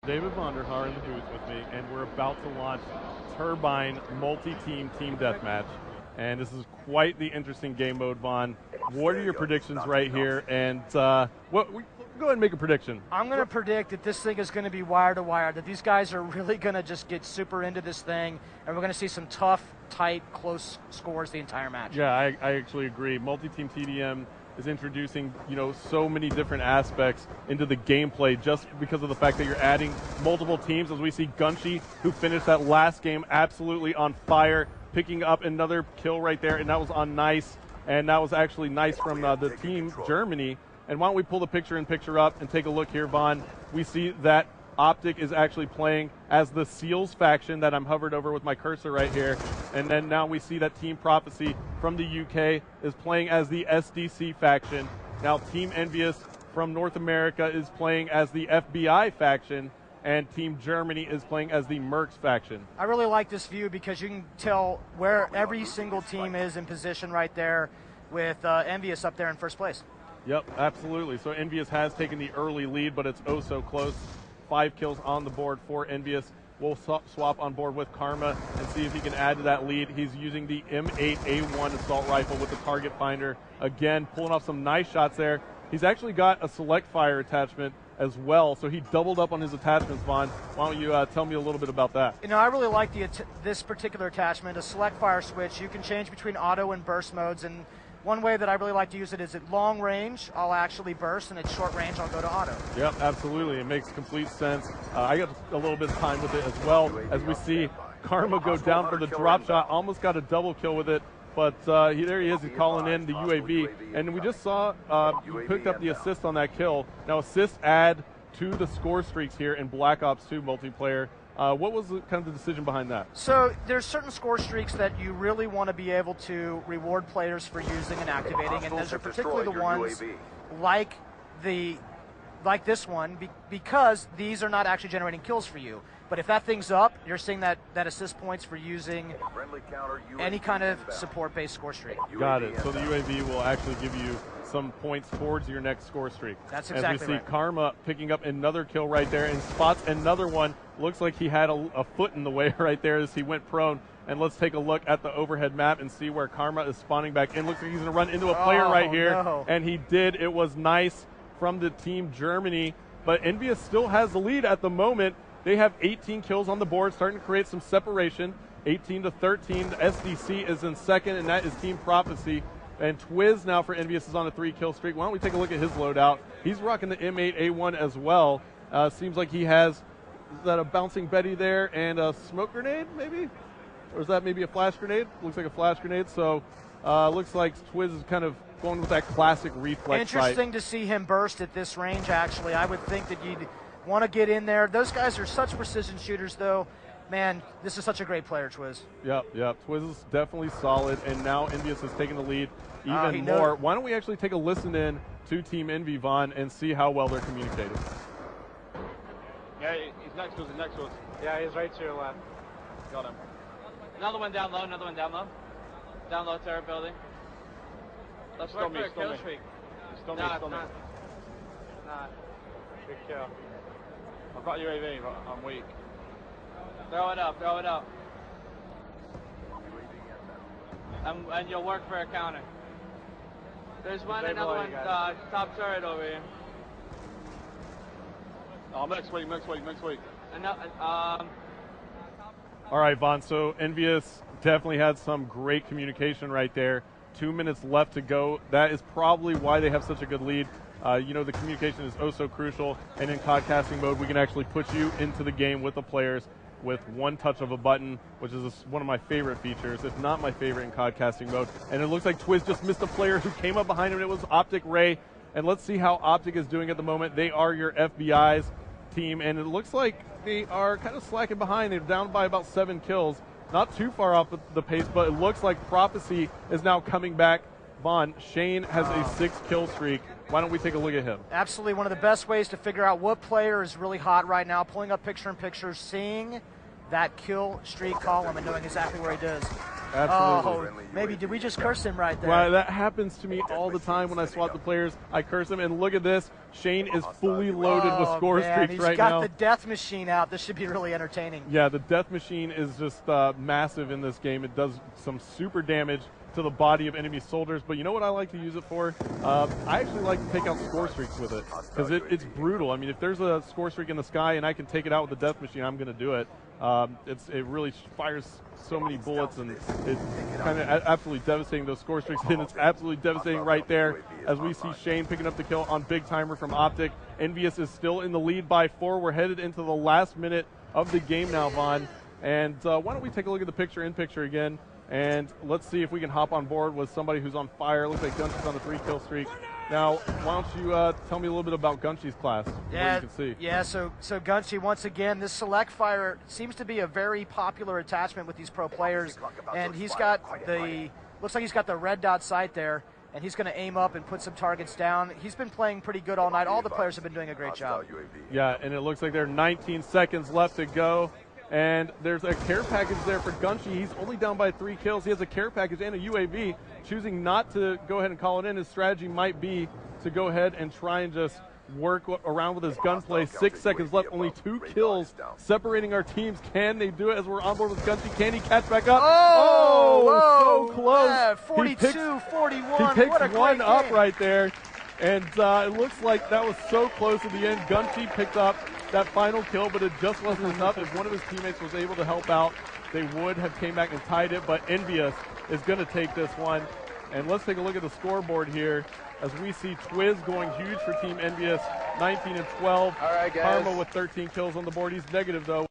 David Vonderhaar in the booth with me, and we're about to launch Turbine multi-team team deathmatch. And this is quite the interesting game mode, Vaughn. What are your predictions right here? And go ahead and make a prediction. I'm going to predict that this thing is going to be wire to wire, that these guys are really going to just get super into this thing, and we're going to see some tough, tight, close scores the entire match. Yeah, I actually agree. Multi-team TDM is introducing, so many different aspects into the gameplay just because of the fact that you're adding multiple teams, as we see Gunshi, who finished that last game absolutely on fire, picking up another kill right there, and that was on Nice, and that was actually Nice from the team Germany. And why don't we pull the picture-in-picture up and take a look here, Vaughn. We see that Optic is actually playing as the Seals faction that I'm hovered over with my cursor right here. And then now we see that Team Prophecy from the UK is playing as the SDC faction. Now Team Envious from North America is playing as the FBI faction, and Team Germany is playing as the Mercs faction. I really like this view because you can tell where every single team is in position right there, with Envious up there in first place. Yep, absolutely. So Envious has taken the early lead, but it's oh so close. 5 kills on the board for Envious. We'll swap on board with Karma and see if he can add to that lead. He's using the M8A1 assault rifle with the target finder. Again, pulling off some nice shots there. He's actually got a select fire attachment as well, so he doubled up on his attachments, Vaughn. Why don't you tell me a little bit about that? I really like this particular attachment, a select fire switch. You can change between auto and burst modes, and one way that I really like to use it is at long range, I'll actually burst, and at short range, I'll go to auto. Yep, absolutely. It makes complete sense. I got a little bit of time with it as well, as we see Karma go down for the drop shot, almost got a double kill with it, but there he is, he's calling in the UAV. And we just saw he picked up the assist on that kill. Now assists add to the score streaks here in Black Ops 2 multiplayer. What was kind of the decision behind that? So there's certain score streaks that you really want to be able to reward players for using and activating, and those are particularly the ones like this one, because these are not actually generating kills for you. But if that thing's up, you're seeing that assist points for using any kind of support-based score streak. Got it. So the UAV will actually give you some points towards your next score streak. That's exactly right. As we see Karma picking up another kill right there and spots another one. Looks like he had a foot in the way right there as he went prone. And let's take a look at the overhead map and see where Karma is spawning back in. Looks like he's going to run into a player right here. No. And he did. It was Nice from the Team Germany. But Envious still has the lead at the moment. They have 18 kills on the board, starting to create some separation. 18 to 13. The SDC is in second, and that is Team Prophecy. And Twiz now for Envious is on a 3-kill streak. Why don't we take a look at his loadout? He's rocking the M8A1 as well. Seems like he has, is that a bouncing Betty there and a smoke grenade maybe? Or is that maybe a flash grenade? Looks like a flash grenade. So looks like Twiz is kind of going with that classic reflex Interesting to see him burst at this range, actually. I would think that you'd want to get in there. Those guys are such precision shooters, though. Man, this is such a great player, Twiz. Yep. Twiz is definitely solid, and now Envious has taken the lead even more. Why don't we actually take a listen in to Team Envy, Vaughn, and see how well they're communicating? Yeah, he's next to us, Yeah, he's right to your left. Got him. Another one down low, Down low, terror building. Let's stun me. Stun me. Nah. Good kill. I've got UAV, but I'm weak. Throw it up. And you'll work for a counter. There's another one, top turret over here. Oh, next week. All right, Vaughn, so Envious definitely had some great communication right there. 2 minutes left to go. That is probably why they have such a good lead. The communication is oh so crucial, and in Codcasting mode, we can actually put you into the game with the players with one touch of a button, which is one of my favorite features, if not my favorite in Codcasting mode. And it looks like Twiz just missed a player who came up behind him, and it was Optic Ray. And let's see how Optic is doing at the moment. They are your FBI's team, and it looks like they are kind of slacking behind. They're down by about 7 kills. Not too far off the pace, but it looks like Prophecy is now coming back. Vaughn, Shane has a 6-kill streak. Why don't we take a look at him? Absolutely one of the best ways to figure out what player is really hot right now, pulling up picture-in-picture, seeing that kill streak column and knowing exactly where he does. Absolutely. Oh, maybe did we just curse him right there? Well, that happens to me all the time when I swap the players. I curse him, and look at this. Shane is fully loaded with score streaks right now. He's got the death machine out. This should be really entertaining. Yeah, the death machine is just massive in this game. It does some super damage to the body of enemy soldiers, but you know what I like to use it for? I actually like to take out score streaks with it, because it's brutal. I mean, if there's a score streak in the sky and I can take it out with the death machine, I'm going to do it. It really fires so many bullets, and it's kind of absolutely devastating, those score streaks, and it's absolutely devastating right there as we see Shane picking up the kill on Big Timer from Optic. Envious is still in the lead by 4. We're headed into the last minute of the game now, Vaughn. And why don't we take a look at the picture-in-picture again, and let's see if we can hop on board with somebody who's on fire. Looks like Gunshy's on the 3-kill streak. Now, why don't you tell me a little bit about Gunshy's class? Yeah, you can see. Yeah. So Gunshy, once again, this select fire seems to be a very popular attachment with these pro players, and he's got looks like he's got the red dot sight there, and he's going to aim up and put some targets down. He's been playing pretty good all night. All the players have been doing a great job. Yeah, and it looks like there are 19 seconds left to go. And there's a care package there for Gunshy. He's only down by 3 kills. He has a care package and a UAV. Choosing not to go ahead and call it in, his strategy might be to go ahead and try and just work around with his gunplay. 6 seconds left, only 2 kills separating our teams. Can they do it as we're on board with Gunshy? Can he catch back up? Oh, so close. Yeah, 42-41. He picks what a great one up game. right there. And it looks like that was so close at the end. Gunshy picked up that final kill, but it just wasn't enough. If one of his teammates was able to help out, they would have came back and tied it, but Envious is going to take this one. And let's take a look at the scoreboard here as we see Twiz going huge for Team Envious, 19 and 12. All right, guys. Karma with 13 kills on the board. He's negative, though.